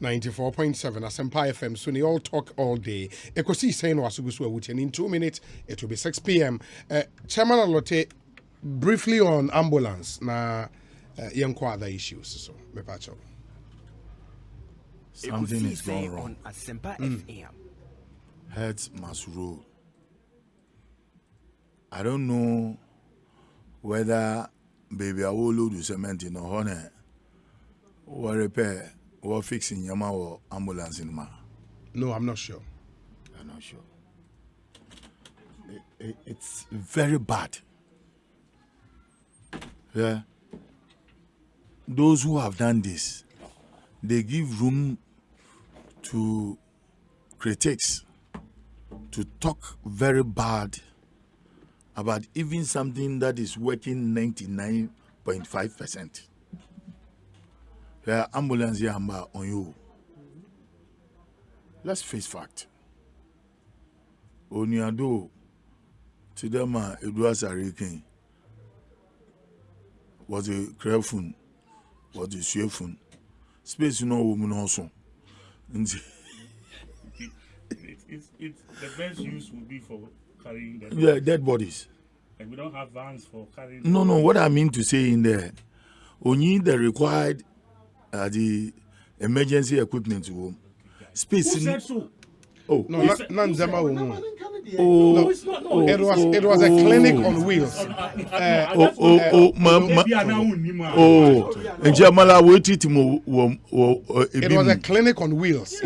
94.7 Asempa FM. So they all talk all day. Ekosiisen was and in 2 minutes it will be 6 p.m. Chairman Alote, briefly on ambulance na young other issues. So me pacho. Something is going wrong. On Asempa FM. Heads must roll. I don't know whether baby I will load cement in a honor or repair or fixing Yama or ambulance in ma. No, I'm not sure. I'm not sure. It's very bad. Yeah. Those who have done this, they give room to critics to talk very bad about even something that is working 99.5%. Yeah, ambulance here on you. Let's face fact. Onyado to them Edward Sarikin was a crayfun, was a swiefun. Space no woman also. It's the best use would be for carrying dead bodies. Yeah, dead bodies. Like we don't have vans for carrying. No, what I mean to say in there, only the required the emergency equipment to home. Space. Who said so? Oh, no, Nanzama woman. Oh, it was a clinic on wheels. And Jamala waited it was a clinic on wheels.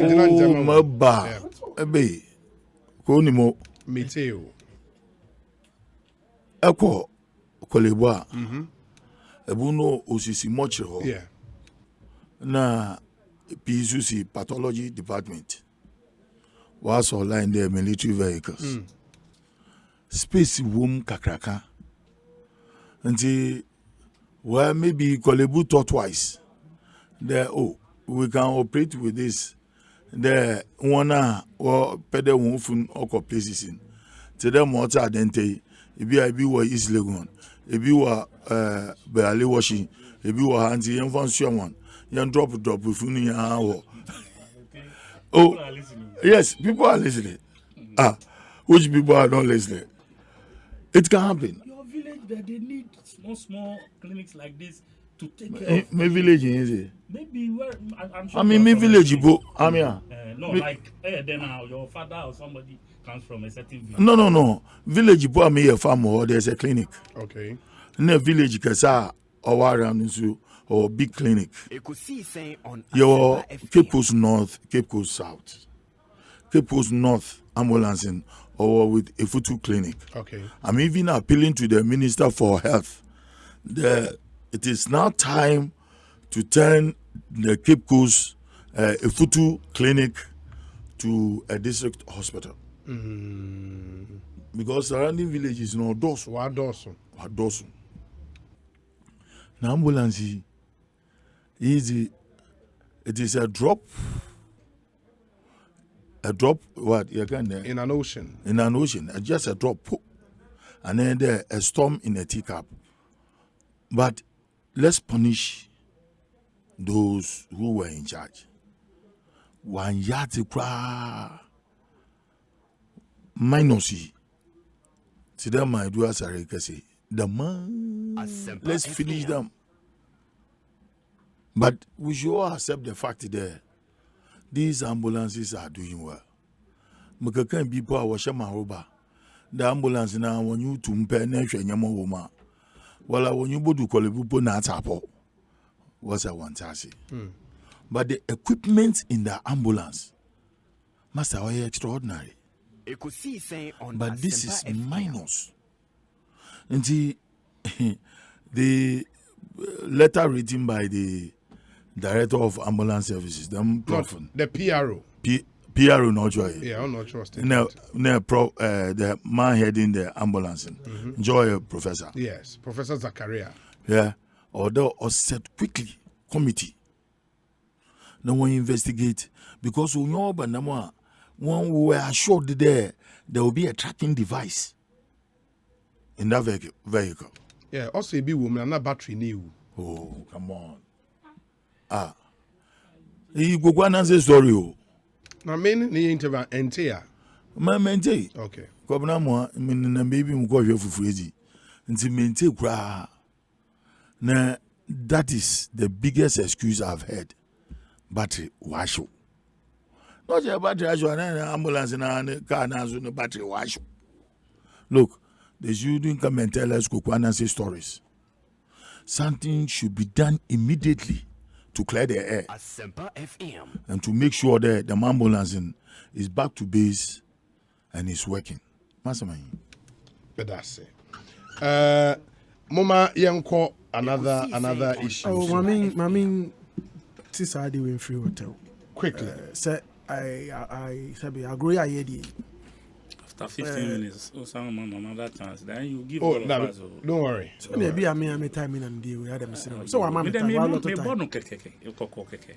Konimo Meteo. Eko Koleboa. Ebuno osisi mochiro. Yeah. Na PCC pathology department was online there military vehicles. Space room kakraka. Until well maybe Kolebu thought twice. There we can operate with this. There one or pedal one or places in. To them water identity. If you were East Legon, if you were barely washing, if you were anti infant one, you drop with funny hour. Oh, yes, people are listening. Which people are not listening? It can happen. Your village, that they need small clinics like this to take care of. My village is it? Maybe where I'm sure. I mean, my village, no, like then your father or somebody comes from a certain village. No. Village, boy, me a farm or there's a clinic. Okay. In a village, kasa or around or big clinic. Ekosiisen on your Cape Coast North, Cape Coast South, Cape Coast North ambulancing or with a Futu clinic. Okay. I'm even appealing to the Minister for Health. It is now time to turn the Cape Coast a Futu clinic to a district hospital. Because surrounding villages no dosu. Wadosu. Now ambulance easy. It is a drop. What you can in an ocean. In an ocean, just a drop, and then there a storm in a teacup. But let's punish those who were in charge. One yard to cry. Minus. To them, my do as I say, the man. Let's finish them. But we should all accept the fact that these ambulances are doing well. Makakan people are washing my roba. The ambulance now when you to mpe nation yama well when you go to Kolebu na tapo was a one taxi. But the equipment in the ambulance must be extraordinary. But this is minus. And the letter written by the Director of Ambulance Services, the PRO. PRO not joy. Yeah, I'm not sure. The man heading the ambulance. Joy professor. Yes, Professor Zakaria. Yeah. Although set quickly committee. Now we investigate because we know but when we were assured there will be a tracking device in that vehicle. Yeah, also be woman and battery new. Oh, come on. He go announce story o. Na men ni interview entia. Ma mente. Okay. Kobna mo na baby mu ko hwe fufurezi. Nti mente kura. Na that is the biggest excuse I've heard. Battery washo. No je battery washo na ambulance na car na so no battery washo. Look, they shouldn't come and tell us Kukwana stories. Something should be done immediately to clear the air and to make sure that the ambulance is back to base and is working. Masterman. But that's it. Mama Yanko, another issue. Oh, Maming, this I do in free hotel. Quickly. Say I agree. I hear After 15 minutes, or some another chance, then you give Oh, all of no, us. don't worry. So maybe I may time in and deal with them. So I'm Me time. born keke. You koko keke.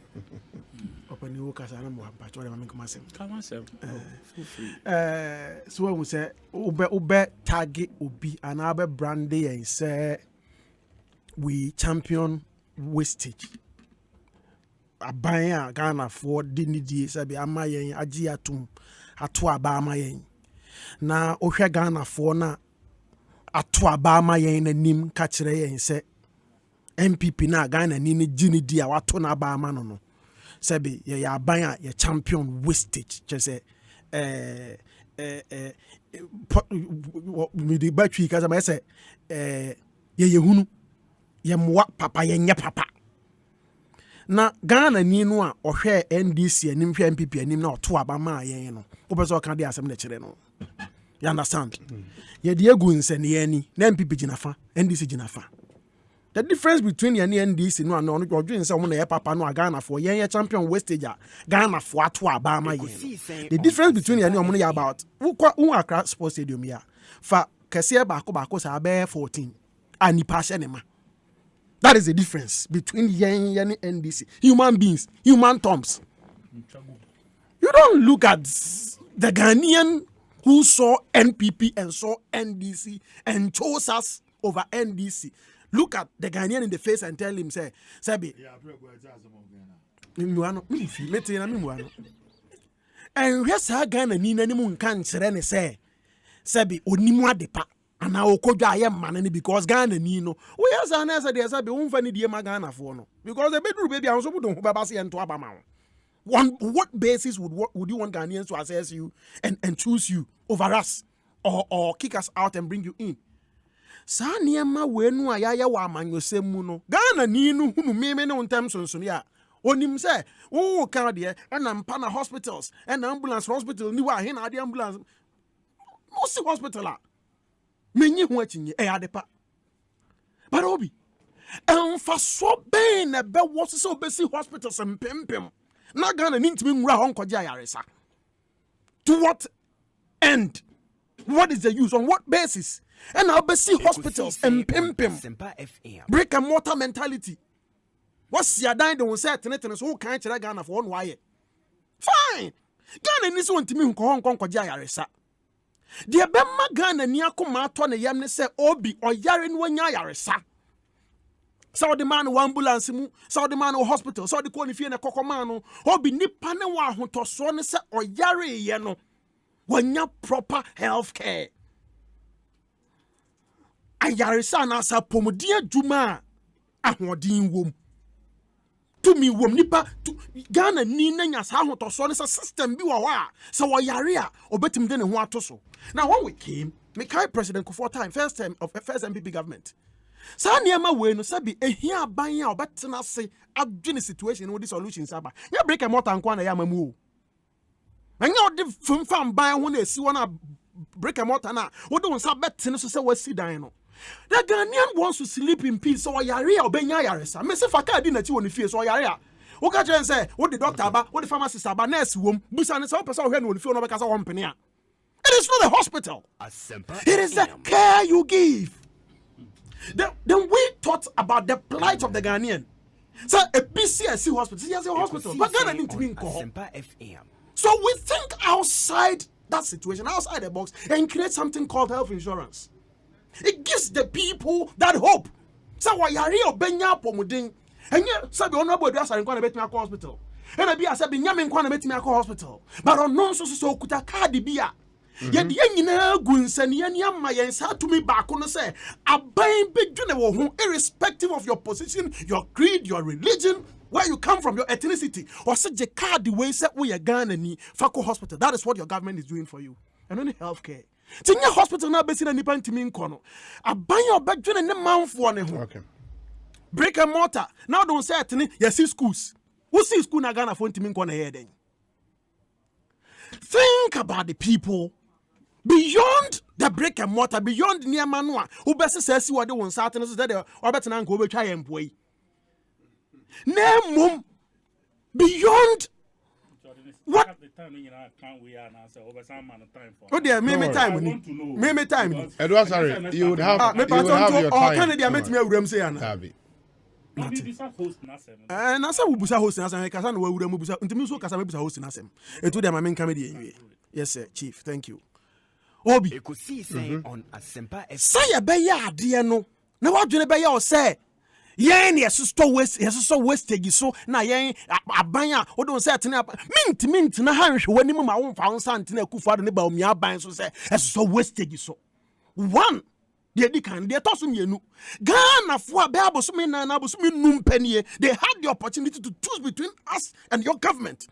Open the workers and I'm but what I'm coming. Come on, sir. Feel free. So when we say ube target ubi and abe brandy and say we champion wastage. Abaya Ghana for dignity sabi amayen agi atum ato aba amayen na ohwe Ghana for na ato aba amayen nanim ka kire yen se MPP na Ghana ni ne gini di a wato na aba ama no sabi ye ya aban a ye champion wastage che se me di batwi ka se say ye hunu ye moa papa ye nye papa na Ghana ni no a ohwe NDC anim hwe MPP anim na oto aba ma yen no wo be so kan de asem na kire no you understand ye de egu nse ne yani na MPP ginafa NDC ginafa the difference between ye and NDC no no odwen nse wo na ye papa no Ghana for yen champion wastage a Ghana for ato aba ma yen the difference between ye and omo no about wo Accra Sports Stadium ya fa kese ba ko sa be 14 ani pa hye ne ma. That is the difference between yen and NDC. Human beings, human toms. You don't look at the Ghanaian who saw NPP and saw NDC and chose us over NDC. Look at the Ghanaian in the face and tell him, say, Sabi. And yes, I Ghana ni nanimun kan sirene say, Sabi, onimwa depa. And now I am man because Ghana ni no. We as an answer there sabi unfani die Ghana for no. Because the bedroom baby also don't babasi and to abama. What basis would you want Ghanaians to assess you and choose you over us or kick us out and bring you in? Sa niema we no ayaya wa amanyosem mu no. Ghana ni no hunu meme no ntem sonso ya. Onim say oh ka de and ampa na hospitals and ambulance hospital ni wa he na de ambulance. No see hospital a menye ho achinye adepa but obi emfa so ben na be wo so obesi hospitals mpempem na Ghana ni ntimi nwura ho nkoje ayaresa to what end? What is the use? On what basis? And obesi hospitals mpempem brick and mortar mentality. What's your dying don't say tenetene so kan kire Ghana for one why fine Ghana ni so ntimi nkoje ayaresa. The Bema Ghana ni akoma ato ne yam ne se obi oyare no nya yaresa. So the man wa ambulance mu, so the man wa hospital, so the ko ni fie ne kokoma no, obi nipa ne wa ahotoso ne se oyare ye no. Wanya proper health care. Ayaresa na sa pomodie adwuma ahodin wom. To me wom nipa to Ghana ni na nya sa ahotoso ne se system bi wa wa so oyare a obetim de ne ho atoso. Now when we came, Mekai President Kufuor time, first MPP government. Sa niema we no sabi ehia aban a obetena se adwene situation with the solutions aba. Ya break a mortar nkwa na ya mamu. Anya odi fumfam ban ho na esi wona break a mortar na wo de wonsa betene so se wasi dan no. The Ghanaian wants to sleep in peace so yare a obenya yaresa. Me se faka di na ti woni fie so yare a. Wo ka chen say wo the doctor aba, wo the pharmacist aba, nurse wom. Busa ne se wo pesa wo hwe na woni fie no be ka sa wo mpene a. It is not a hospital. It is the care you give. Then we thought about the plight of the Ghanaian. So a BCSC hospital, yes, a hospital, but Ghana need to be in call. So we think outside that situation, outside the box, and create something called health insurance. It gives the people that hope. So why are you benya pomudin? And yet, Sabi, honorable dress are going to bet me a hospital. And I be a Sabi, Yamin, going to bet me a hospital. But on non so could a cardi be a. Yet the young guns and yan my answer to me back on the say, a buying big general, irrespective of your position, your creed, your religion, where you come from, your ethnicity, or such a card the way set we are Ghana ni Fako Hospital. That is what your government is doing for you. And only healthcare. Tinya hospital now based in a nipan timin kono. A buy your back to the man for one. Okay. Brick and mortar. Now don't say it, you see schools. Who see school na Ghana for timin kono here then? Think about the people. Beyond the brick and mortar, beyond near manua, who best says what they want certain is that or better than go try and boy. Name beyond what the time in our account we are now, so over some amount of time for. oh dear, maybe No, time. I want to know. Maybe time. Edward, sorry, you would have Maybe your time. Canada met me a room say Anna. Tabi. Maybe this are host Nasem. And I said, we busa hosting us and Casan will remove us into Muso Casabusa hosting us. And to them, I mean, comedy. Yes, sir, Chief. Thank you. Obi. Ekosiiisen on Asempa FM. Say a beya, dear no. Now, what do you beya or say? Yen, yes, so wastage so na yen a banya, or don't say it mint, na harish when my own found something a kufa and about me a bang so say, as so wastage so. One. They can toss me nu. Ghana for Babosumi and Abosumi num penny. They had the opportunity to choose between us and your government.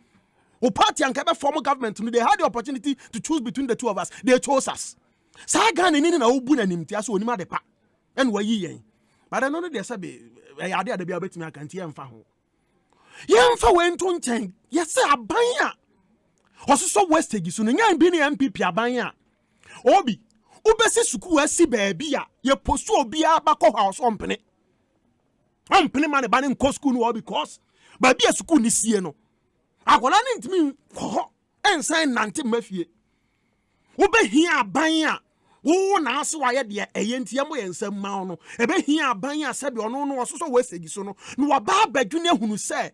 O party and former government, they had the opportunity to choose between the two of us. They chose us. Sagan in a ubun and him, Tiaso Nima de Pa. And were ye. But I know they said, I did the bit me, I can't hear him for home. Young for went on 10. Yes, sir, Banya. Also, so wastage soon, and young Binny MPP Abanya. Obi. Ubesi suku esi baby a ye postu obi a bako house ompene man ba ne nko school no because baby a suku ni sie no akola ne ntimi ko ensan nante mafie ubehia aban a wo na ase wa ye de eye ntia mo ye nsam ma no ebehia aban a se be ono no ososo wasegi so no no wa ba badwune hunu se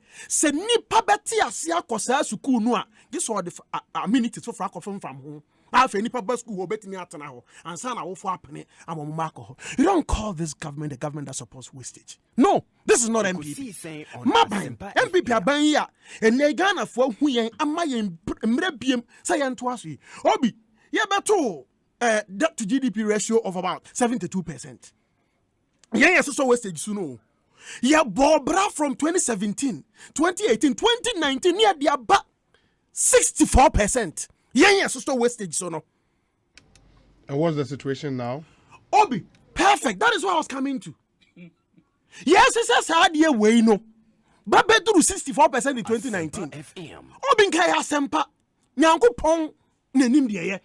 nipa beti ase akosa suku no a this all the amenities for akofam fam ho after nipa bus school betimi atena ho ansa na wo fo apene amomma alcohol. You don't call this government the government that supports wastage. No, this is not MPP. MPP aban ya ene Ghana fo hu yen ama yen mre biem say yen to aso obi ye beto debt to GDP ratio of about 72%. Yen so wastage so no. Ye bobra from 2017, 2018, 2019 near the about 64%. Yes, so wastage so no. And what's the situation now? Obi, perfect. That is what I was coming to. Yes, it says hard year way no. But better 64% in 2019. FM. Obi nkaya sempa. Nyanko pon nenim de ye.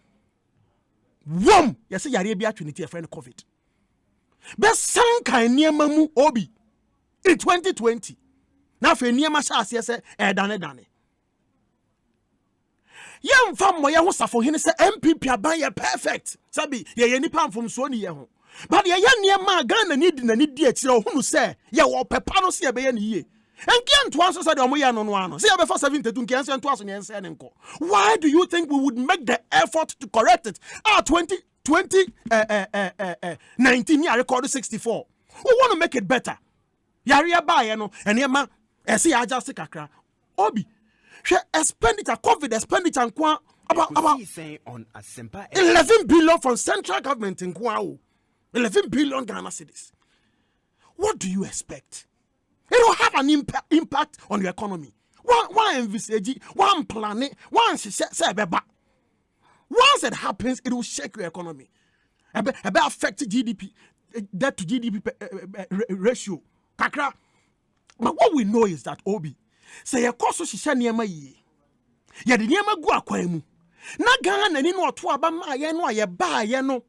Wom, yes yare bia trinity a friend COVID. Be sanka niema mu obi in 2020. Na fe niema sha ase se dane. Yam fam mo ye ho safo hene se MPP aban ye perfect sabi ye nipa mfom so ni ye ho but ye niema Ghana ni di na ni di akire ho nu se ye wo pepa no se ye be ye ni ye enki anto anso se de omo ye no no ano se ye be for 72 nki anso anto aso ne ense ne nko. Why do you think we would make the effort to correct it? 19 year record 64. We want to make it better. Yare ba ye no enema ese ya adjust kakra obi expenditure, COVID expenditure, about on Asempa 11 billion from central government in Kwao. 11 billion Ghana cedis. What do you expect? It will have an impact on your economy. One envisage, one plan it, one say beba. Once it happens, it will shake your economy. It will affect GDP, debt to GDP ratio. Kakra. But what we know is that Obi. Say ya koso shisha niema yi. Ya di niema gu akwan mu. Na Ghana ni no to aba ma ye no ye ba ye no.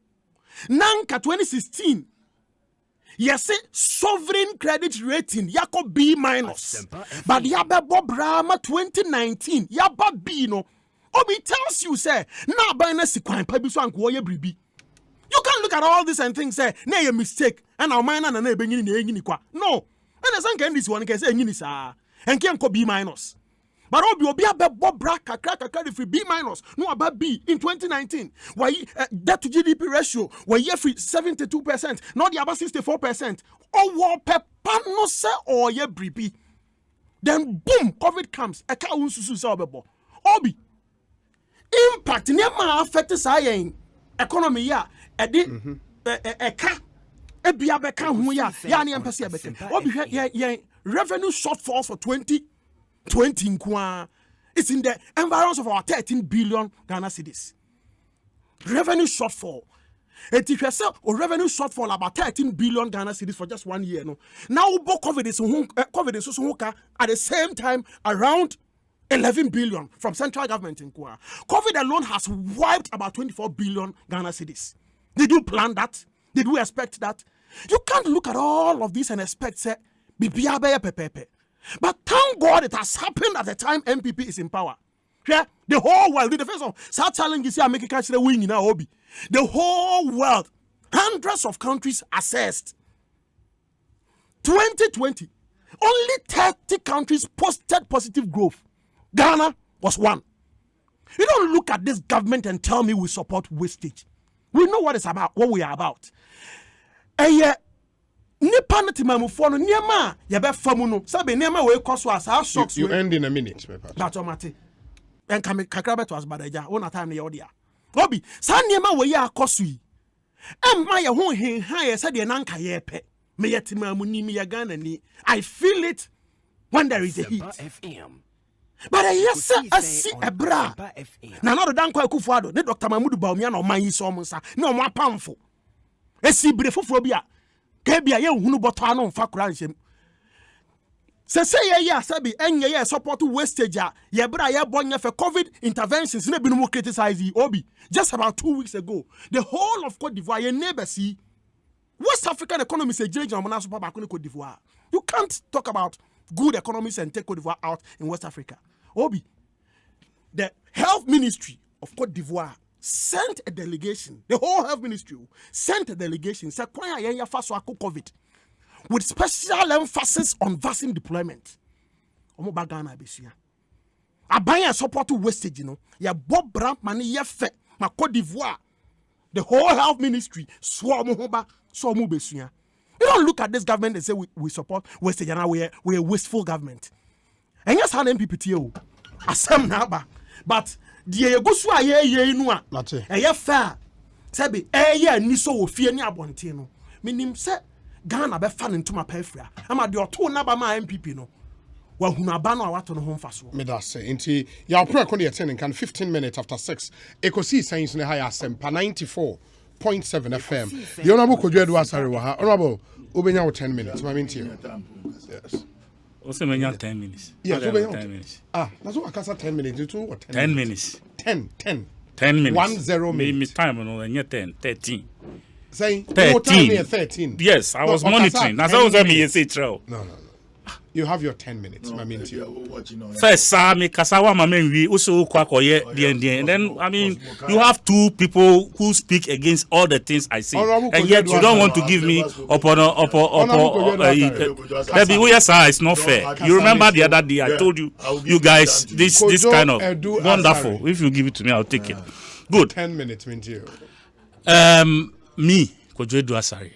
Nanka 2016. Yes, sovereign credit rating yako B-. But yabe bobrama 2019 yaba B no. Obi tells you say na ba na sikwan pa bi so anko ye bribi. You can look at all this and think say na ye mistake and our mind na be nyini na enyini kwa. No. And the san can this one can say enyini sa. And can B-. But obi abebo bra kakra free B-. No about B in 2019. Why debt to GDP ratio why free 72%, not the about 64%. Owo pepa no se oye bribi. Then boom, COVID comes. Eka unsusu se obebo. Obi. Impact nema affect sa yen economy ya edi eka ebia beka hu ya ne empese ya beka. Obi hwe revenue shortfall for 2020 nkwa. It's in the environs of our 13 billion Ghana cedis. Revenue shortfall. It is a revenue shortfall about 13 billion Ghana cedis for just 1 year. No, now COVID is at the same time around 11 billion from central government in Kwa. COVID alone has wiped about 24 billion Ghana cedis. Did you plan that? Did we expect that? You can't look at all of this and expect say pepe. But thank God it has happened at the time MPP is in power. Yeah, the whole world, in the face of such challenges here, make a win in our hobby. The whole world, hundreds of countries assessed. 2020, only 30 countries posted positive growth. Ghana was one. You don't look at this government and tell me we support wastage. We know what it's about, what we are about. And yet, nipa na timamufo no niema ye be famu no sabe niema we koso asa shocks you end in a minute that's omate en kam kakra beto as badaja wona time ye odia obi sa niema we ya koso yi emma ye ho henhan ye sabe na nka ye pe me ye timamu ni me ye Ghana ni I feel it when there is a heat but yes I see a bra na no dan kwa Akufo-Addo ne Dr. Mahmoud Bawumia na oman yi so mo nsa na omo apamfo esi bre foforo bia Kebia ye hunu boto ano mfa kura nsem. Se ye sabi enye ye support wastage ye bra ye bonye for COVID interventions na binu criticize obi just about 2 weeks ago. The whole of Cote d'Ivoire ye neighbor see West African economy say jira mo na so ba Cote d'Ivoire. You can't talk about good economies and take Cote d'Ivoire out in West Africa. Obi, the health ministry of Cote d'Ivoire sent a delegation, the whole health ministry sent a delegation, said, COVID, with special emphasis on vaccine deployment. Omo bagana besia. Abaya support wastage, you know. Ya Bob Brand money ya fe ma Cote d'Ivoire. The whole health ministry swore mohoba so mu besia. You don't look at this government and say we support wastage and we're a wasteful government. And yes, how MPPTO. Asem na ba. But die egosu aye nu a eye fa sabi eye ni so wo fie ni abonte no minim se Ghana be fa ne ntoma pa afria ama de oto na ba ma MPP no wa hunu aba no awato no ho mfaso me da say nti ya pro akon de 10 kan 15 minutes after 6 Ekosiisen ne high asempa 94.7 FM the honorable Kojo Edu Asare wa ha honorable obenya wo 10 minutes ma minti yes also many 10 minutes. Yes, 10 minutes. That's what I can say 10 minutes. You too, 10 minutes. 10 minutes. 10 minutes. Me time no, and 10, 13. Say 13. 13. Yes, I was monitoring. That's what me say trail. No. You have your 10 minutes. I mean, first, me kasawa mame we also kwakoye and then I mean you have two people who speak against all the things I say, and yet you don't want to give me it's not fair. You remember the other day I told you, you guys, this kind of wonderful. If you give it to me, I'll take it. Good. 10 minutes, mean you. Me, Kojo Edu Asare.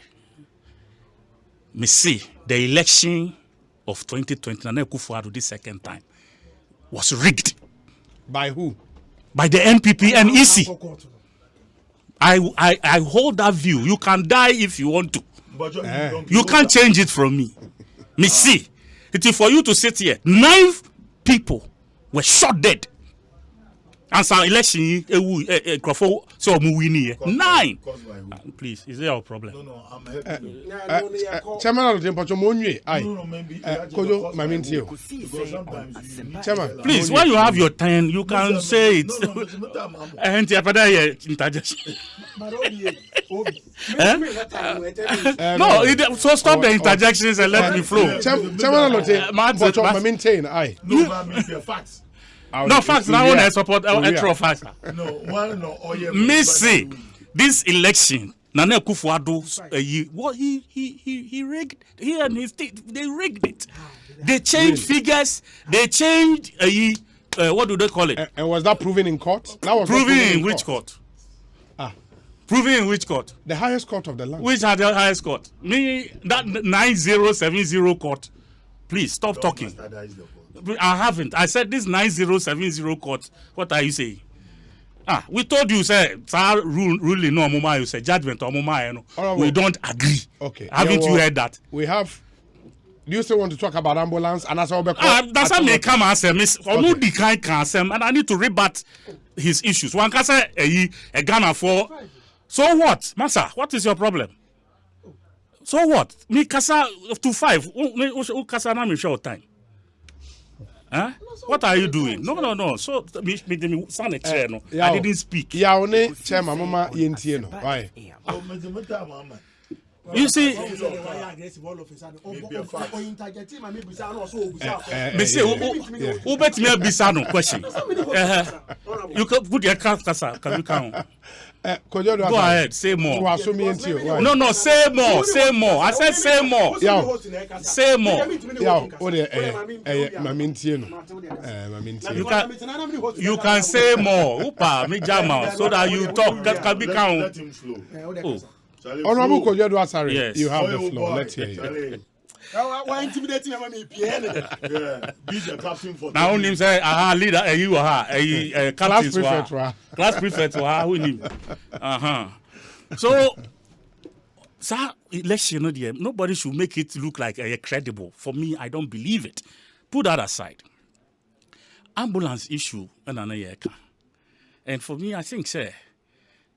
Me see the election of 2020 and Akufo-Addo this second time was rigged. By who? By the NPP and EC. I hold that view. You can die if you want to. You can't change it from me. Me see. It is for you to sit here. 9 people were shot dead. And some election, so 9. Please, is there a problem? No, I'm helping you. Chairman of the Monye, Kojo, my mean to you. Chairman, please, when you have your 10, you can say it. And so stop the interjections and let me flow. Chairman of the my maintain, No, facts. No facts. Now I support extra facts. No, Missy, this election, Nana Akufo-Addo, what he rigged. He and his team, they rigged it. They changed figures. They changed what do they call it? And was that proven in court? That was proven in which court? Proven in which court? The highest court of the land. Which are the highest court? Me, that 9070 court. Please stop talking. I haven't. I said this 9070 court. What are you saying? We told you, say, ruling no mama, you say judgment or mama, we don't agree. Okay. Haven't you heard that? We have. Do you still want to talk about ambulance? And that's all. That's how me come and say, Miss Omudi can say, and I need to rebut his issues. One can say a Ghana for. So what, Massa? What is your problem? So what? Me kasa to 5. Who kasa na me short time? Huh? What are you doing? No. So me stand a chair. No, I didn't speak. Yeah, only chairman, mama, yentie no. Why? You see, me say, who bet me a bisano question? You can put your kasa. Can you count? Go ahead, say more. No, say more. I said say more. Say more. You can say more. Upa, me jama, so that you talk. That can be count. Honorable Kojodo Asare, yes. You have the floor. Let's hear you. Why intimidating me? Be the captain for. Now only say leader, you captain, class prefect, who him. So, election, nobody should make it look like credible. For me, I don't believe it. Put that aside. Ambulance issue, and for me, I think, say,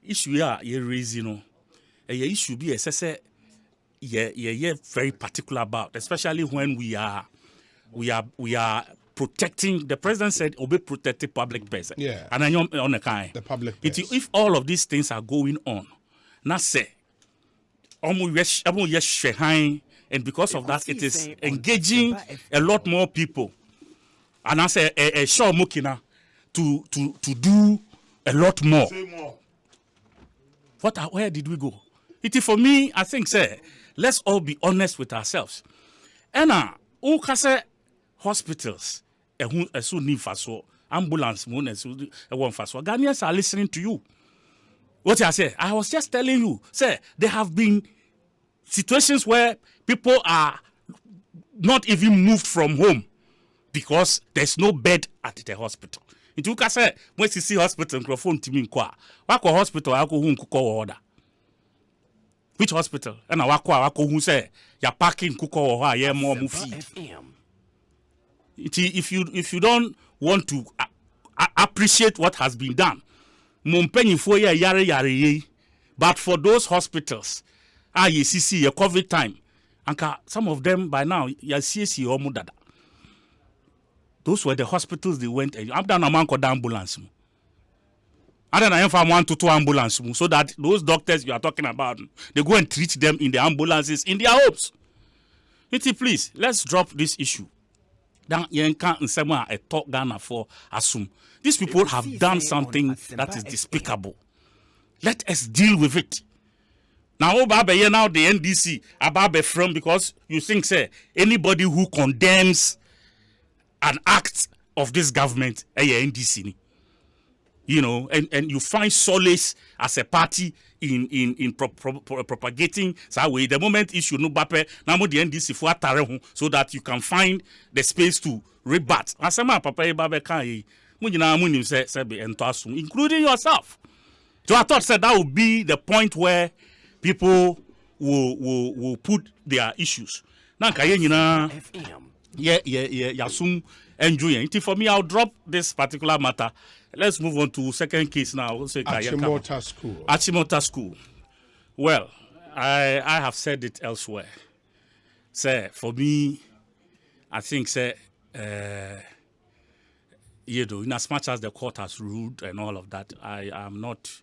issue you raise, issue be assessed. Very particular about, especially when we are protecting. The president said, "Obey protecting public person." Yeah. And I on the kind. The public person. If all of these things are going on, now say, and because of that, it is engaging a lot more people. And I say, a show mukina to do a lot more. Where did we go? It is for me. I think, say. Let's all be honest with ourselves. And ukase hospitals, ambulance, Ghanaians are listening to you. What I say? I was just telling you, sir, there have been situations where people are not even moved from home because there's no bed at the hospital. It took us when you see hospital, microphone to me, hospital, I go order. Which hospital? And I wako who say you're parking kuko or yeah more feed. If you don't want to appreciate what has been done, Mumpenyi for yare. But for those hospitals, you see a COVID time, and some of them by now you see or mudada. Those were the hospitals they went. I'm done a man called ambulance. And then I have 1 to 2 ambulance so that those doctors you are talking about, they go and treat them in the ambulances in their homes. Please, let's drop this issue. Then you can't say a talk Ghana for assume. These people have done something that is despicable. Let us deal with it. Now, now the NDC Ababe from because you think say anybody who condemns an act of this government, NDC. And you find solace as a party in propagating that way. The moment issue no bape, now the NDC for so that you can find the space to rebut. Asema papa babe kai, including yourself. So I thought that would be the point where people will put their issues. Now yasum enjoying. For me, I'll drop this particular matter. Let's move on to second case now. Achimota School. Well, I have said it elsewhere. Sir, for me, I think, sir, in as much as the court has ruled and all of that, I am not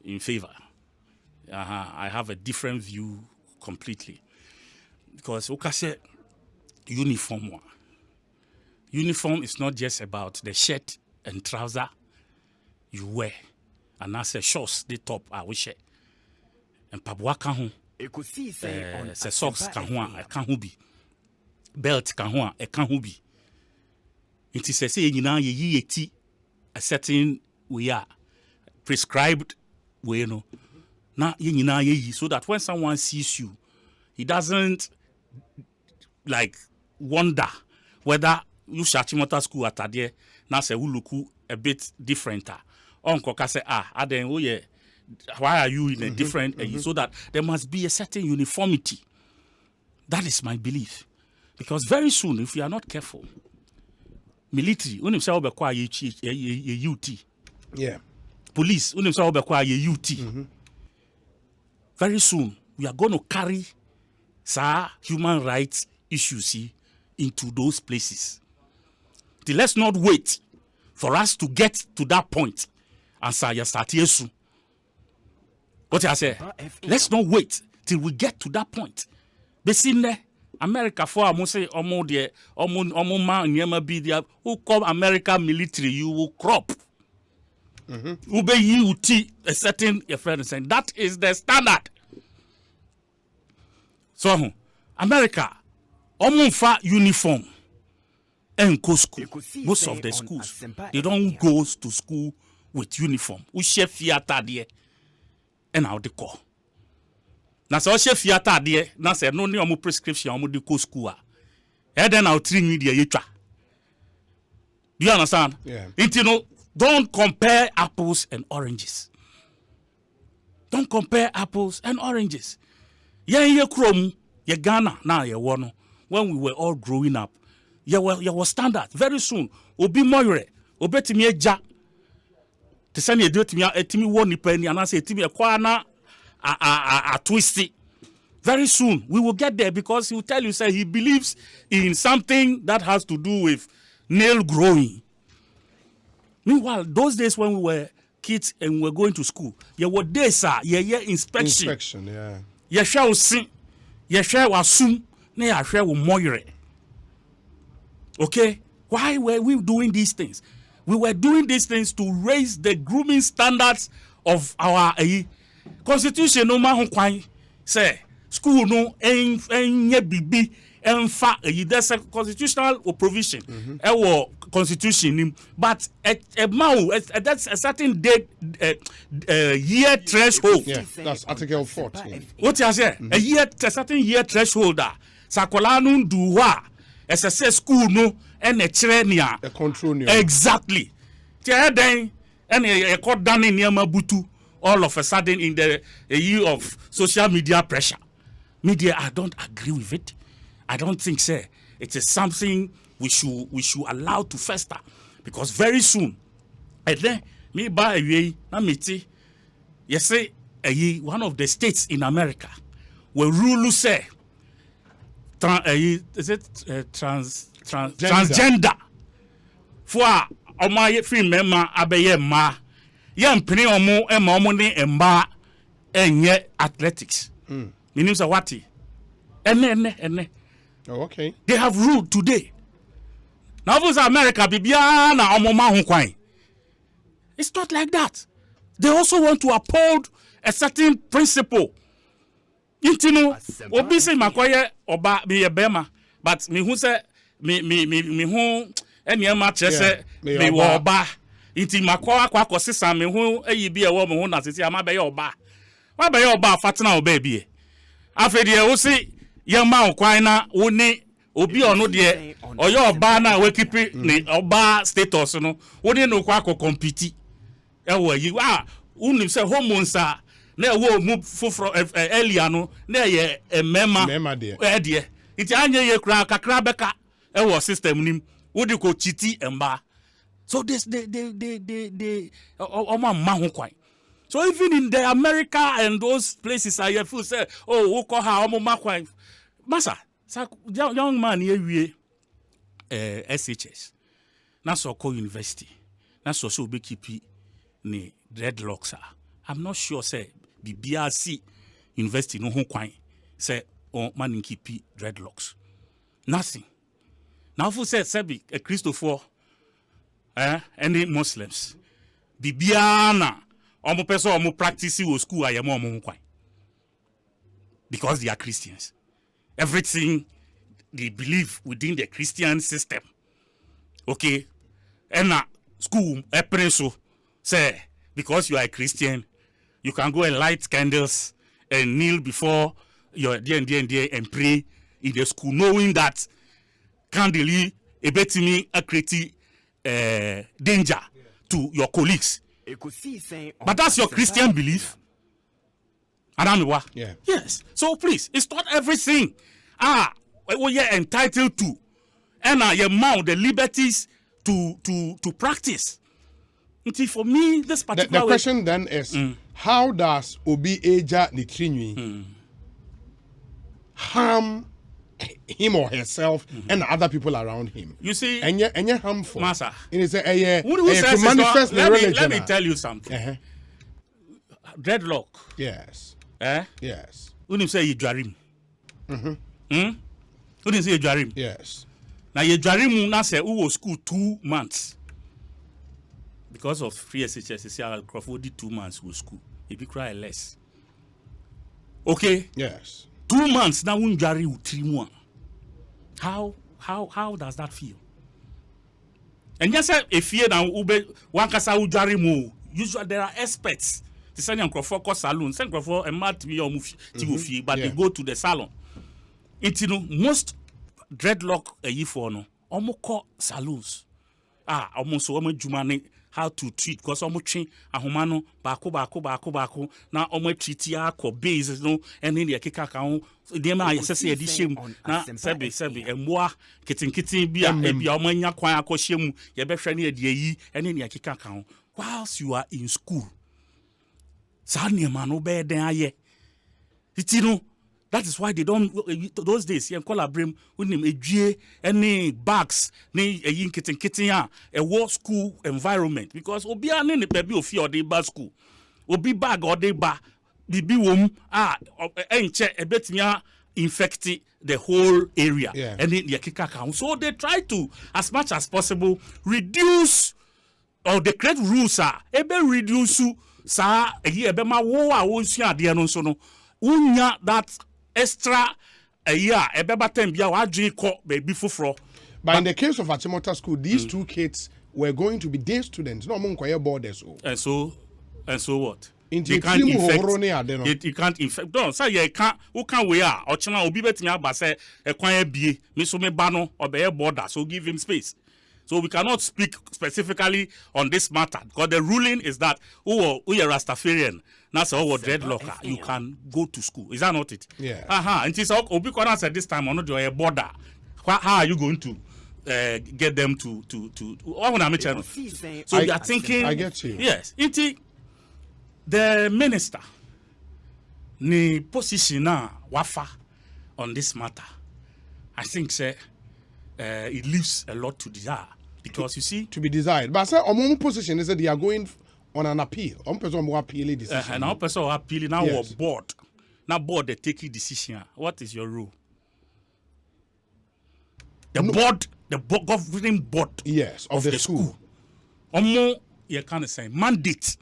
in favor. I have a different view completely. Because, okay, uniform. Uniform is not just about the shirt and trouser you wear, and that's a shorts the top I wish it. And pabwa can Ekosiiisen socks can I can't be belt can I can't be. It is a say a certain we are prescribed way na ye nyina ye yi, so that when someone sees you, he doesn't like wonder whether you Shachimota school atade na say we look a bit different. Uncle ka say then oh yeah, why are you in a different so that there must be a certain uniformity. That is my belief. Because very soon, if you are not careful, military, when you say obekwa ye UT. Yeah. Police, when you say obekwa ye UT. Very soon, we are going to carry human rights issues into those places. Let's not wait for us to get to that point. And say, you start here soon. What I say? Let's not wait till we get to that point. Besine America for say omo de omo man nyema be there who come America military you will crop. Ube UT a certain friend saying that is the standard. So America omo fa uniform and go school. Most of the schools they don't go to school with uniform. We share theater there and how they call. Na so she fiata de na say no ni omo prescription omo de ko school then I'll train you there yetwa. Do you understand? Yeah. Don't compare apples and oranges. Don't compare apples and oranges. Ye krom ye Ghana na ye wono when we were all growing up. Ye were standard very soon obi moyre obetimi eja te say na etimi wo nipa ni ana say etimi ekwa na a twisty. Very soon we will get there because he will tell you say he believes in something that has to do with nail growing. Meanwhile, those days when we were kids and we were going to school, there were days inspection. Inspection, yeah. Ye shall sing, ye shall assume, ne ya shall moire. Okay? Why were we doing these things? We were doing these things to raise the grooming standards of our Constitution no man kwan say school no enye bibi enfa there's a constitutional provision constitution but that's a certain date year threshold. Yeah, that's Article 14. What you say? A certain year threshold sakola no do wa as a school no and a training A control. exactly. Tie den and a court done in Yamabutu. All of a sudden in the year of social media pressure. Media, I don't agree with it. I don't think so. It is something we should allow to fester. Because very soon, and then me buy a way, na meti, you say one of the states in America where rule say transgender for my film member abeye ma. Young penny or more and mommy and bar and yet athletics. Meaning so what? And Oh, okay. they have ruled today. Now was America bibiana omoma kwai. It's not like that. They also want to uphold a certain principle. Intino obi say makoye oba be bema but me who say me who eniema chese me wo oba. Inti makwa kwa sisa me ho ayi bi e wo me ho na sisi amabe ye oba. Wa be ye oba fatena oba bi. Afede e wo si ye ma okwan na wo ni obi ono de oye oba na we keep ni oba status no wo ni no kwa compete. E wo yi unim se hormones a na wo mu foforo earlier no na ye mema de. De. Inti anye ye kra kakra beka e wo system nim wo di ko chiti emba. So this they so even in the America and those places I feel say oh call her omo massa young man here we SHS na so call university na so be keep ni dreadlocks. I'm not sure say the BRC university no ho kwan say on man keep dreadlocks. Nothing. Now for say be a Christopher any Muslims bibiana omo person omo practice wo school ayemo omo kwan because they are Christians. Everything they believe within the Christian system. Okay, and school so say because you are a Christian You can go and light candles and kneel before your dear and pray in the school, knowing that candidly a betimi a create danger to your colleagues. Ekosiiisen on But that's your Asempa Christian FM. belief. Adamiwa. Yeah. Yes. So please, it's not everything. What you're entitled to, and your mount the liberties to practice. Until for me, this The particular question then is, how does Obi Eja Nitrinwi harm him or herself and other people around him? You see, And you're harmful. Master, It is a who says to it's not- manifest the let religion. me tell you something. Uh-huh. Dreadlock. Yes. Eh? Yes. Who didn't say you dwarim? Who didn't say you dwarim? Yes. Now you dwarim na say who was school 2 months. Because of free SHS, you see Crawford did 2 months with school. If you cry less. Okay? Yes. 2 months now un dwari u 3 months. How does that feel? And just say if you now ube one kasa u dwari mu, usually there are experts. They send Crawford ko salon, send Crawford and mat me or mufi, but Yeah. they go to the salon. It's most dreadlock a year for no. Omo ko salons. Almost so omo jumane how to treat because omo train ahoma no baako na omo treat ya ko base no and then the keka kan dey ma yesese ye di shem na sebe emboa kitinkiti bia ebia omo nya kwan akọ shemu ye be hwe na ye de yi and then the keka kan whilst you are in school sa niema no be den aye itino. That is why they don't those days you call abrim with him edue any bags ni yin kitten a war school environment because obi ane ne baby ofi or dey ba school obi bag or dey ba bibi wom enche ebetimi infect the whole area and then kika kan so they try to as much as possible reduce or the create rules ebe reduce sa ebe ma wo a wo sua ade no so no unya that extra a year ebeba time bia wa dwen ko baby foforo. But in the case of Achimota School, these two kids were going to be day students. No mon koye boarders. And so what? They can't infect. It can't infect. Don't say you can't. Who can we are? Or china obi betimi aba say e kwan bie. Me so me ba no obey border. So give him space. So we cannot speak specifically on this matter because the ruling is that who are Rastafarian. That's all dreadlocker. You can go to school. Is that not it? Yeah. And it's Obi Kwana said this time on a border. How are you going to get them to what would I mention? So we are thinking. I get you. Yes. The minister ni position na wafa on this matter. I think say it leaves a lot to desire because you see to be desired. But say one position is that they are going on an appeal. One person will appeal a decision. and now person will appeal now Yes. board. Now board they take a decision. What is your role? The governing board Yes, of the school. You can't say mandate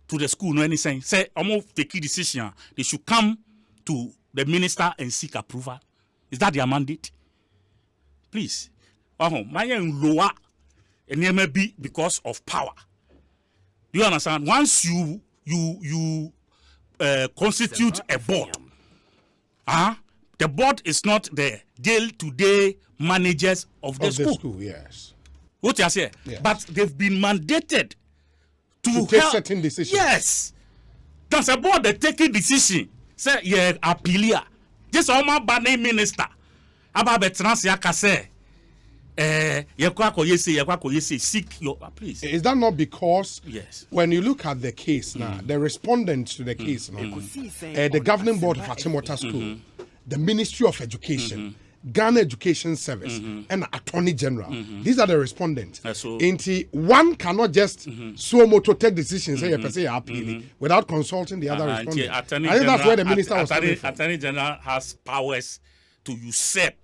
to the school no anything. Say take a decision. They should come to the minister and seek approval. Is that their mandate? Please. My lower and it may be because of power. Do you understand? Once you constitute a board, the board is not the day-to-day managers of the school. Yes. What you say? Yes. But they've been mandated To take certain decisions. Yes. That's a board that take a decision. Say yeah, appeal. Just all my banner minister. About the transia say. Seek your please. Is that not because Yes. when you look at the case now, the respondents to the case now, the governing board of Achimota School, the Ministry of Education, Ghana Education Service, and Attorney General, these are the respondents. So- One cannot just so moto take decisions say per se appeal without consulting the other respondents. I think that's where the minister was coming from. Attorney General has powers to usurp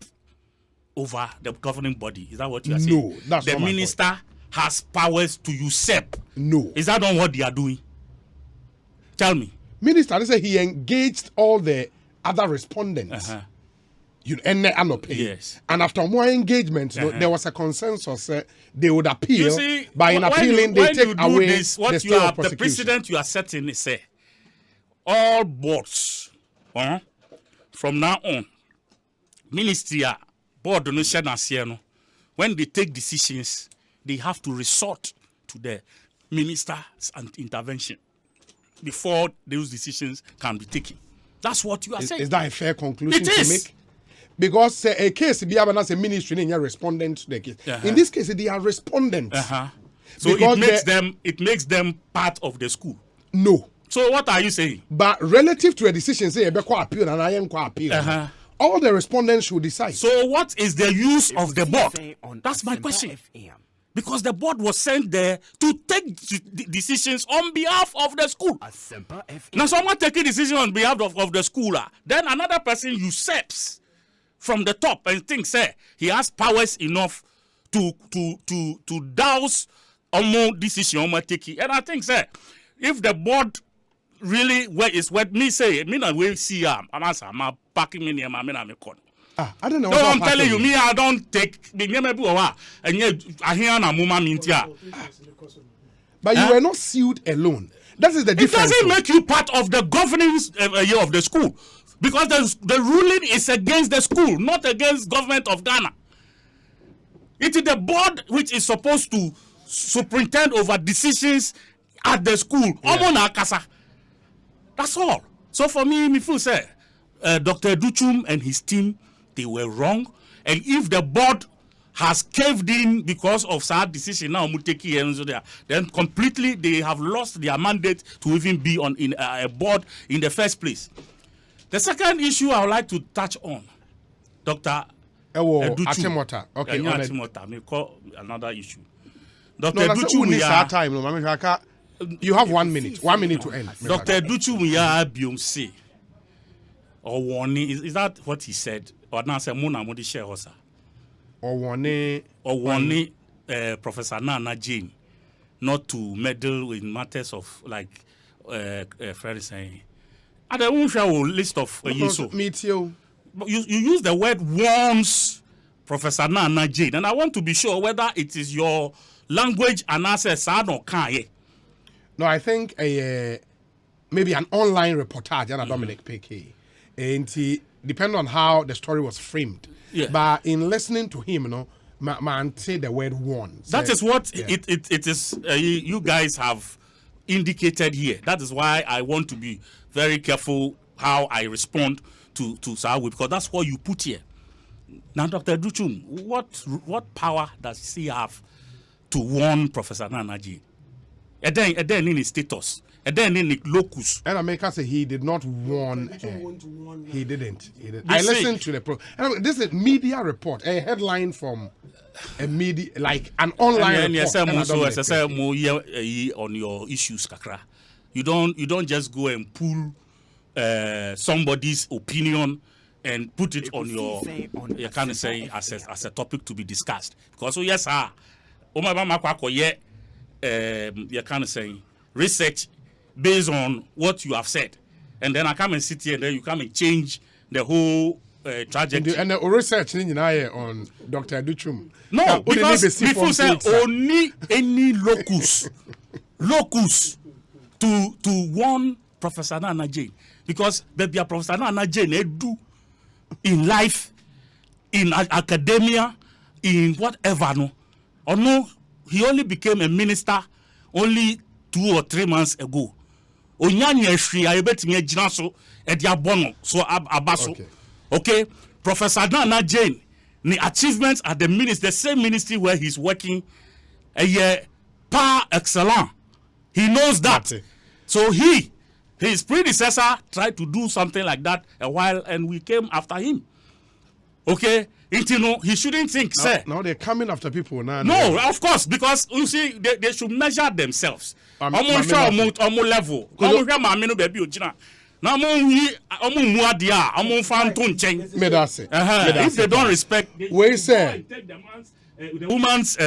over the governing body. Is that what you are saying? No, that's the not my minister has powers to usurp. No. Is that not what they are doing? Tell me. Minister, they say he engaged all the other respondents. and anope. Yes. And after more engagement, there was a consensus they would appeal. You see, by in appealing, they take away what the you stay are, of the prosecution. precedent you are setting is all boards from now on, ministry board no when they take decisions, they have to resort to the minister's intervention before those decisions can be taken. That's what you are saying. Is that a fair conclusion It to is. make? Because a case be as a ministry and you're respondent to the case. In this case, they are respondents. So Because it makes them part of the school. No. So what are you saying? But relative to a decision, say appeal and I am appeal. All the respondents should decide. So what is the use of the board? That's my question. Because the board was sent there to take decisions on behalf of the school. Now someone taking decision on behalf of the school, then another person usurps from the top and thinks he has powers enough to douse on decision on taking. And I think if the board really is what me say, me na we see I'm packing me near my con. I don't know. No, I'm telling you, me I don't take the name of and yet I hear na muma mintia. But you were not sued alone. That is the difference. It doesn't make you part of the governance of the school because the ruling is against the school, not against government of Ghana. It is the board which is supposed to superintend over decisions at the school. That's all. So for me feel Dr. Duchum and his team, they were wrong. And if the board has caved in because of sad decision now, then completely they have lost their mandate to even be in a board in the first place. The second issue I would like to touch on, Dr. Atimota. Okay, Atimota. May call another issue. Dr. No, Duchum, time. You have 1 minute. 1 minute to end. Dr. Duchum ya Beyonce. Or warning, is that what he said? Or now say Mona Modi share hosa. Or warning Professor Nana Jane not to meddle with matters of like friends saying. I don't show list of meet you. You use the word warns Professor Nana Jane, and I want to be sure whether it is your language and answer sad or can. No, I think maybe an online reportage and Dominic Peke. And he depending on how the story was framed. Yeah. But in listening to him, man say the word warn. That is what it is. You guys have indicated here. That is why I want to be very careful how I respond to Sawi, because that's what you put here. Now, Dr. Duchum, what power does he have to warn Professor Nanaji? And then in his status. And then in the locus. And America say he did not warn. He didn't. I listened to the program. This is a media report, a headline from a media, like an online report. On your issues, Kakra. You don't just go and pull somebody's opinion and put it on your, you can't say as a topic to be discussed. Because you can't say research based on what you have said, and then I come and sit here, and then you come and change the whole trajectory. And the research on Dr. Duchum. No, because people say only any locus to warn Professor Nana Jane, because baby Professor Nana Jane do in life, in academia, in whatever or no, he only became a minister only 2 or 3 months ago. Okay, Professor Nana Jane, the achievements at the ministry, the same ministry where he's working, par excellence. He knows that. So his predecessor tried to do something like that a while, and we came after him. Okay, he shouldn't think, sir. Now they're coming after people now. No, of course, because you see, they should measure themselves. Almost level. If they don't respect, the woman's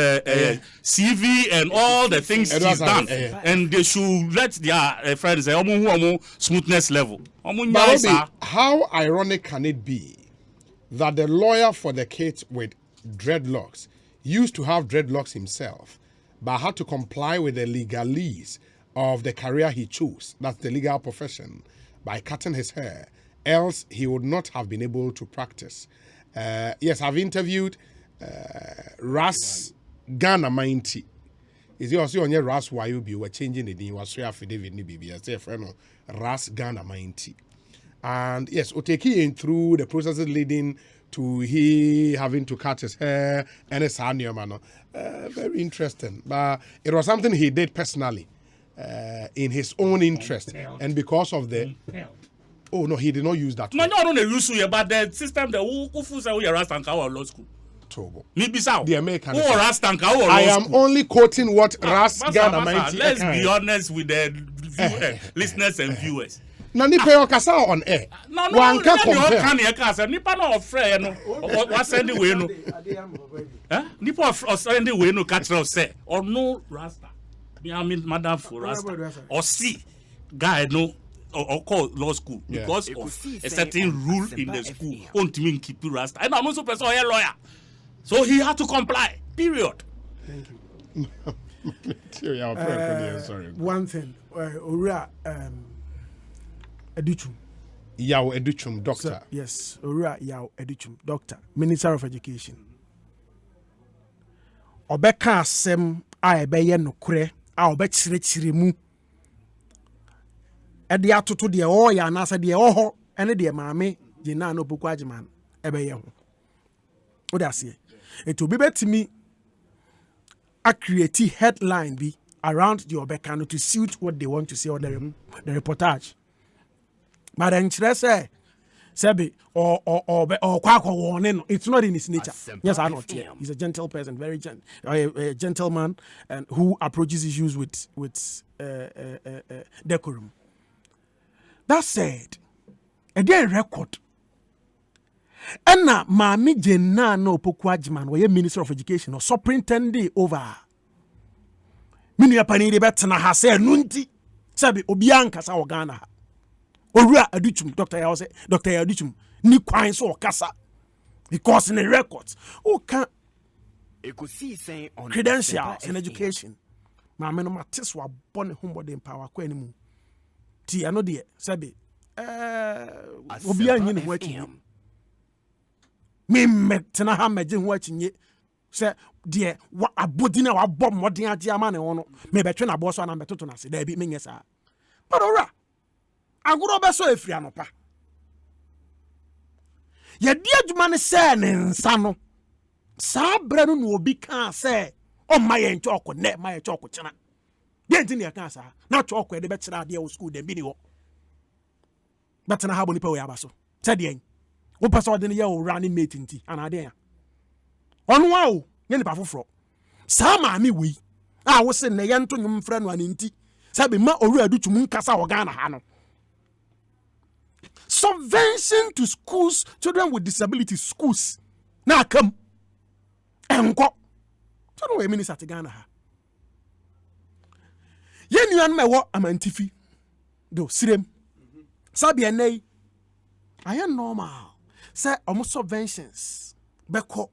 CV and all the things she's done, and they should let their friends say, smoothness level. But how ironic can it be that the lawyer for the kid with dreadlocks used to have dreadlocks himself, but had to comply with the legalese of the career he chose, that's the legal profession, by cutting his hair, else he would not have been able to practice. Yes, I've interviewed Ras Ghana Minty. Is he also on your Ras YUB? We're changing the name. Was affidavit ni BB. I say friend Ras Ghana Minty. And yes, Oteki in through the processes leading to he having to cut his hair and his hand, very interesting. But it was something he did personally, in his own interest, and because of the. Oh no, he did not use that. No, no, no, use it, but the system the who say we are Rastanka or law school. Maybe so. The American. Who Rastanka or law school. I am only quoting what Ras Ghana Mighty. Let's be honest with the listeners and viewers. Na nipa yo kasa on air. No, one can compare. Nipa no ofre no. What send way no. Nipa of send way no catch us say or no Rasta. I mean madam for Rasta. Or see guy no or call law school because of a certain rule in the school. Won't mean keep Rasta. And I'm also person a lawyer. So he had to comply. Period. Thank you. Sorry. One thing, Educhum. Yao Educhum, doctor. So, yes, Ora Yao Educhum, doctor, Minister of Education. Obeka asem a ebeye nokure a obekirechire mu. Ede atoto de o ya na ase de oho ene de maame gina na opoku agiman ebeye ho. O da se. It will be betimi a creative headline be around the Obekano to suit what they want to say on the reportage. But then say Sebi or Quaco warning, it's not in his nature. Yes, I know. He's a gentle person, very a gentleman, and who approaches issues with decorum. That said, a day record. And now, Mami Jenna no Pokwajiman, where Minister of Education or Superintendent over. Minia Pani Betana has said Nunti Sabi Obianka Sawagana. Ora Aduchum, Dr. Aduchum, ni kwine so kasa. Because in the records, who can Ekosiiisen on credentials in education. Mama no matis wa born homebody in power kwanimu. Ti ano de Sabi Obian yin working. Me metena ha meje ho achinye se de abodi na wa bom modin age ama ne wono me betwe na bo so na betoto na se da bi menye sa but ora agoro be so efri anopa ye di adwuma ne se ne nsa no sa bra no no obi kan se o ma ye nchoko ne ma ye choko chena de nti ne kan sa na choko e de be kira de o school de bi ni ho betena ha bo ni pa we abaso se de wo pasa ode ne ye o running mate nti anade ya onu wa o ne nipa foforo sa ma mi wi a wo se ne ye nto nyum fra no ani nti sabe ma oru adutum nkasa wo Ghana ha no subvention to schools, children with disabilities schools na kam enko so no we minister te Ghana ha ye nuan me wo amantifi do sirem sabe enai I am normal. Say almost subventions. Beko.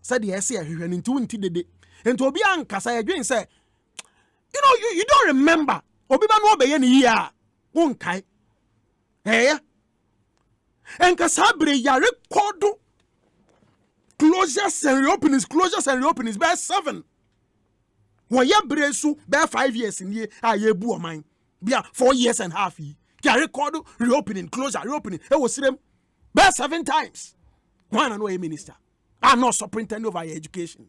Say the essay ahwehwe nti wonti dede. Enti obi ankasa ye dwen say you don't remember. Obi ba no obeye ni ya. Wonkai. Eh? Enkasa bre ya record closures and reopenings by 7. Wo ya bre su by 5 years ni a ye bu oman. Bia 4 years and half yi. Ya record reopening. E was them by 7 times. One and way minister. I'm not superintendent over your education.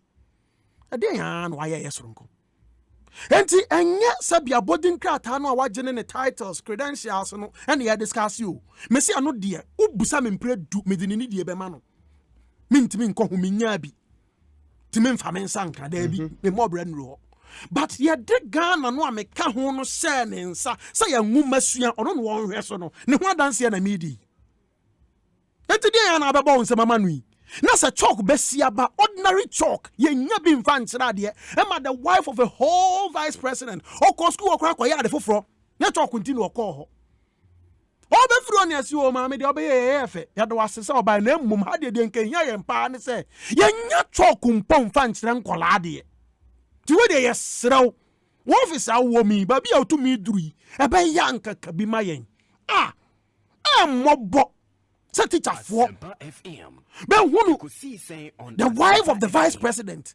A day and why yes runko. Enti enye sabia boarding krata no awagene ne titles, credentials no and ya discuss you. Me see ano de ubusa me mpre du medini die be ma no. Mintimi nko hu menya bi. Timi mfa me nsanka da bi me mobra nro. But ye de Ghana no ameka ho no share ne nsa say ya nwuma sua ono no won hwe so no ne ho adanse na medi enti de ya na abeba won se mama nui na se chalk besia ba ordinary chalk ye nya bi mfa nchira de e ma the wife of a whole vice president o ko school okra ko ya de foforo na chalk ntini o ko ho Obe free on yesi o ma me de obe ye efe. Ya do asese oba na mmom ha de nke nya ye mpa ne se. Ye nya chokumpom fa nkyere nkola de. Ti we de yesrew. Wo officer wo mi ba bia otumi duru. Ebe ya nkaka bi ma yen. Mobo. Se teacher for. Be hunu Ekosiisen on the wife of the vice president.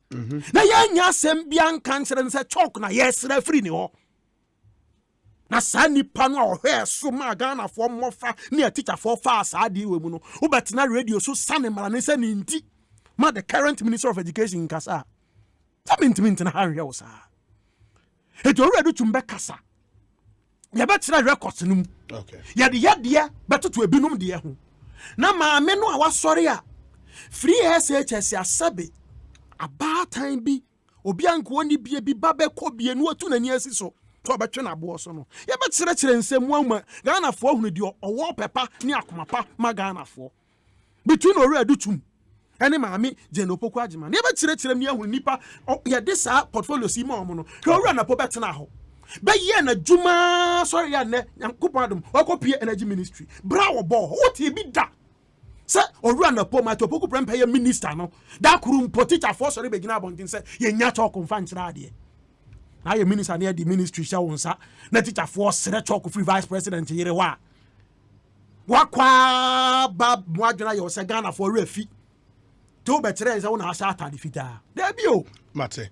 Na ya nya sem bia nka nkyere se chok na yesre free ni ho. Na sa nipa no a ohwe so ma Ghana for mofa ne teacher for fa sa de we mu no wo betina radio so sane mara ne se ni nti ma the current minister of education kasa tamintimint na hanhwe wo sa e do ready to mbe kasa ya betina records no mu Okay. ya de betoto ebinum de ho na ma me no a wasori a free SHS asabe abatan bi obi anko ni bie bi babe ko bie no atu na ni asiso to obetwe na bo so no ye bekyere nsem wa Ghana fo hunu de owo pepa ni akomapa ma Ghana fo between ore adutum ene maami Jenopoku Agyeman ye bekyere mi ahunu nipa ye de sa portfolio si ma omo no ore na po betena ho be ye na juma sorry ya ne yankopon adom okopie energy ministry brawo bo what e bi da se ore na po ma to poku prempa ye minister no da kuru teacher for sorry begina abontin se ye nya talk mfa nkyere ade na ye minister na the ministry sha wonsa na teacher for sere talk free vice president yere wa kwa ba mwadwena ye se Ghana for refi to be kire se wona asa atade fita da bi o Mate.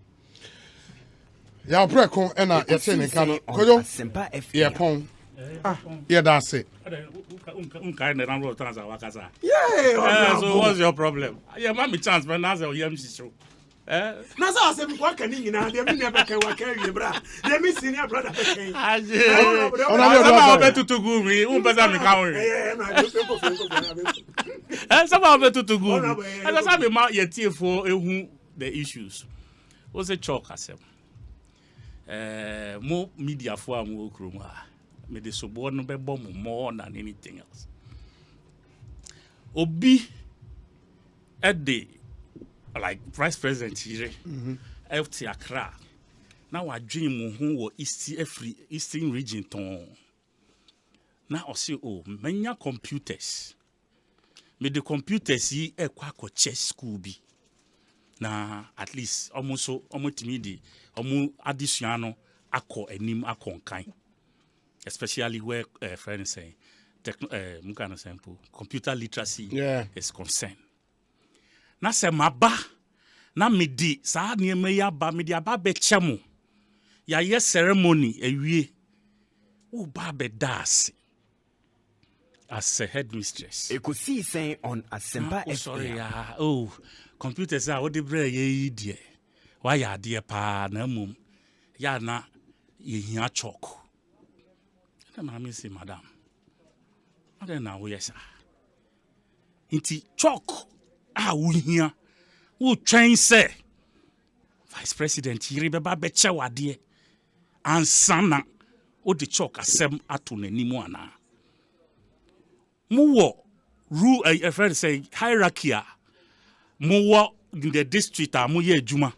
Ya preko ena ye se ne kanu. Kojo. Ye pon. Ye da se. Unkai na run trans wakasa. yeah So what's your problem? Yeah, mami chance but now say yam show. na sa asem kwa kani nyina de mi ne be kai wa kai bra de mi senior brother be kai Aje. Ona Sama obetutu gumi, unpesa mi kawo. Sama obetutu gumi. Asa sabe ma ye tie for ehu the issues. What's a chalk asem? More media for am okrum ha. Me de sobo no be bom more than anything else. Obi at the like vice president here FT Accra now I dream mu ho eastern region ton na o say oh manya computers me the computers yi ekwa ko chess school bi na at least almost timi di addition no akọ anim akonkan especially where friends say mukana sample computer literacy is concerned. Na se maba na medi sa niema ya ba medi aba be chemo ya ye ceremony ewie wo ba be das as a headmistress Ekosiisen on Asempa FM. sorry ya computers are what the bre ye die why ya die pa na mum ya na ye hia chalk na ma me say madam ade na wo yesa inti chalk we here who train say vice president yiri beba be che wade ansana o de chalk asem ato nanimu ana mo wo rule a friend say hierarchy mo wo in the district mo ye adwuma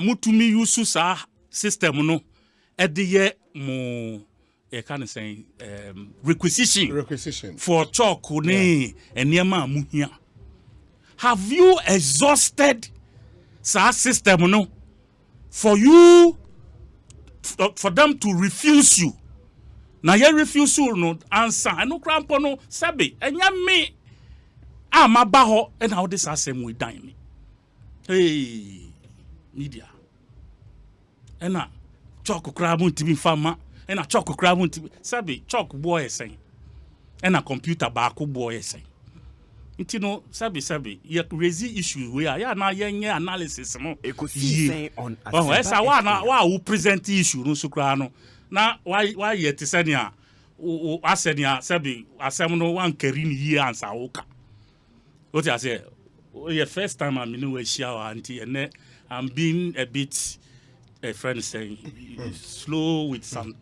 mutumi use sa system no e de ye mo kind of saying requisition for chalk ne eniema amuhia. Have you exhausted sa system no for you for them to refuse you? Na ye refuse you no answer no crampo no sabe enya me amaba ho e na wo this asem we dan me. Hey media. Ena chalk kra mu ntimi fama ena chalk kra mu ntimi sabe chalk boy sen ena computer ba ko boy sen. Nti no sabi ye raise issue we ya na ye analysis mo Ekosiisen on esa wa who present issue no sukra no na why ye te senia o asenia sabi asem no wan kari ni ye ansa woka what I say your first time I mean we share auntie and I'm being a bit a friend saying slow with some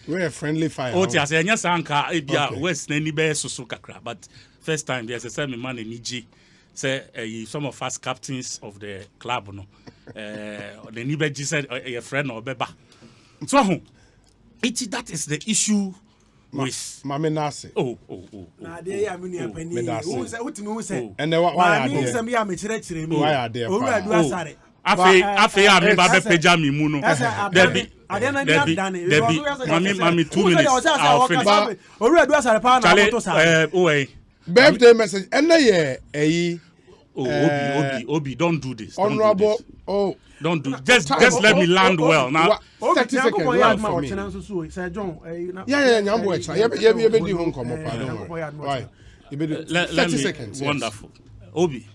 we're a friendly fire. Oh I say nya sanka e bia west na ni be susu kakra but first time there's a semi man in EG say some of us captains of the club no the Nibeji said a friend or beba so that is the issue with Mame Nase. oh. na de ya me nua pani Medase. wo say utimi wo say And then why are me there? nsɛm ya me kyerɛkyerɛ mi Why are there? owura du asare Afei a me ba be pagya me mu no. Debi. ade na Debi. Mami 2 minutes. I'll finish. owura du asare pa na moto sa Charlie, Birthday message. And then yeah, Obi, don't do this. honorable. Oh, Don't do. Just let me land well. Now, 30 seconds. Well, for me. Yeah, Nyambo extra. You be di home come up. Don't worry. Why? You be 30 seconds. Wonderful. Obi.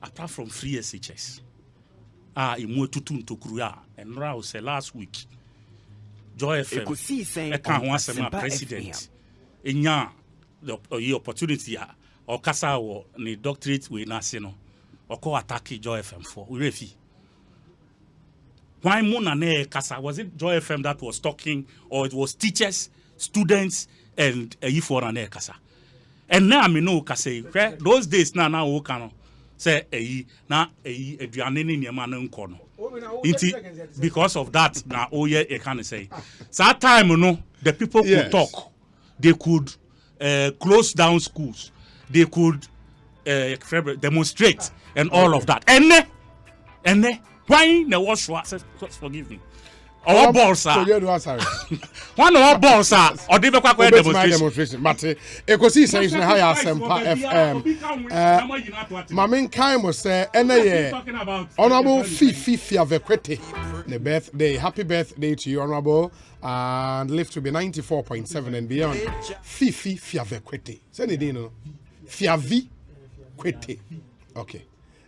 Apart from free SHS, imu tutu ntokuru and now say last week. Joy FM. Ekosiiisen I can't on want some Asempa president. Enya the opportunity or kasa or ni doctorate we na se no. Or ko attack Joy FM for urefi. Why Mona ne kasa? Was it Joy FM that was talking, or it was teachers, students, and for an kasa? And now I know kasa. Those days now okano say na eduane ni nyama na nkono. Because of that na oye e can say. So that time no the people could talk. They could close down schools. They could demonstrate and all of that. And why ne wash forgive me. Our balls are one of our balls are or they be demonstration. Mate, Ekosiiisen na high Asempa FM. Mame Nkai mo say honorable Fifi Fiavekwete. The birthday, happy birthday to you, honorable, and live to be 94.7 and beyond. Fifi Fiavekwete. Say the no. Fiavi Kwete. Okay.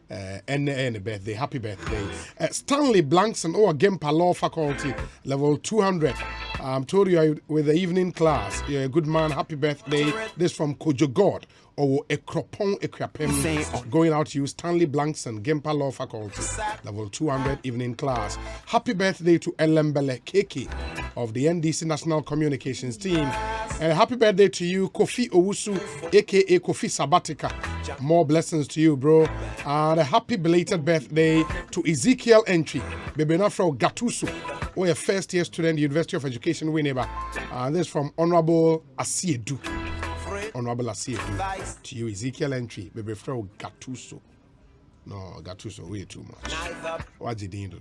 And birthday, happy birthday. Stanley Blankson, Gempa Law Faculty, level 200. Told you with the evening class. You're a good man, happy birthday. This from Kojo God, or Ekropon Ekrapem. Going out to you, Stanley Blankson, Gempa Law Faculty, level 200 evening class. Happy birthday to Elembele Keke of the NDC National Communications team. And happy birthday to you, Kofi Owusu, aka Kofi Sabatika. More blessings to you, bro. And a happy belated birthday to Ezekiel Entry, Bebena from Gatuso, or a first year student, University of Education, Winneba. And this from Honorable Asiedu. Honorable Asiedu. To you, Ezekiel Entry, Bebe from Gatuso. No, Gatuso, way too much. What did you do?